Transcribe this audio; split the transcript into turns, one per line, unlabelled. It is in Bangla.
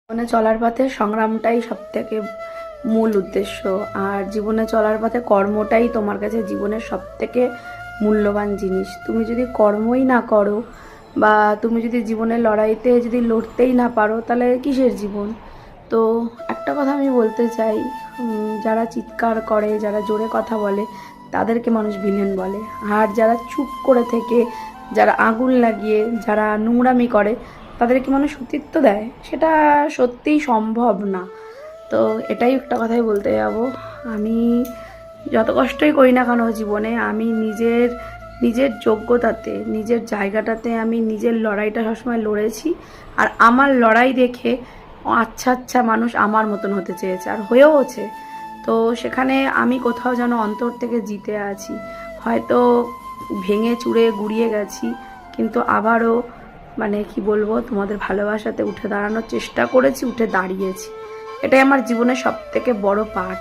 জীবনে চলার পথে সংগ্রামটাই সবথেকে মূল উদ্দেশ্য। আর জীবনে চলার পথে কর্মটাই তোমার কাছে জীবনের সবথেকে মূল্যবান জিনিস। তুমি যদি কর্মই না করো বা তুমি যদি জীবনের লড়াইতে যদি লড়তেই না পারো, তাহলে কিসের জীবন? তো একটা কথা আমি বলতে চাই, যারা চিৎকার করে, যারা জোরে কথা বলে, তাদেরকে মানুষ ভিলেন বলে। আর যারা চুপ করে থেকে, যারা আগুন লাগিয়ে, যারা নোংরামি করে, তাদেরকে মানুষ সতীত্ব দেয়, সেটা সত্যিই সম্ভব না। তো এটাই একটা কথাই বলতে যাব। আমি যত কষ্টই করি না কেন জীবনে, আমি নিজের নিজের যোগ্যতাতে, নিজের জায়গাটাতে আমি নিজের লড়াইটা সবসময় লড়েছি। আর আমার লড়াই দেখে আচ্ছা আচ্ছা মানুষ আমার মতন হতে চেয়েছে, আর হয়েওছে। তো সেখানে আমি কোথাও যেন অন্তর থেকে জিতে আছি। হয়তো ভেঙে চুরে গুড়িয়ে গেছি, কিন্তু আবারও মানে কি বলবো, তোমাদের ভালোবাসাতে উঠে দাঁড়ানোর চেষ্টা করেছি, উঠে দাঁড়িয়েছি। এটাই আমার জীবনের সবথেকে বড় পার্ট।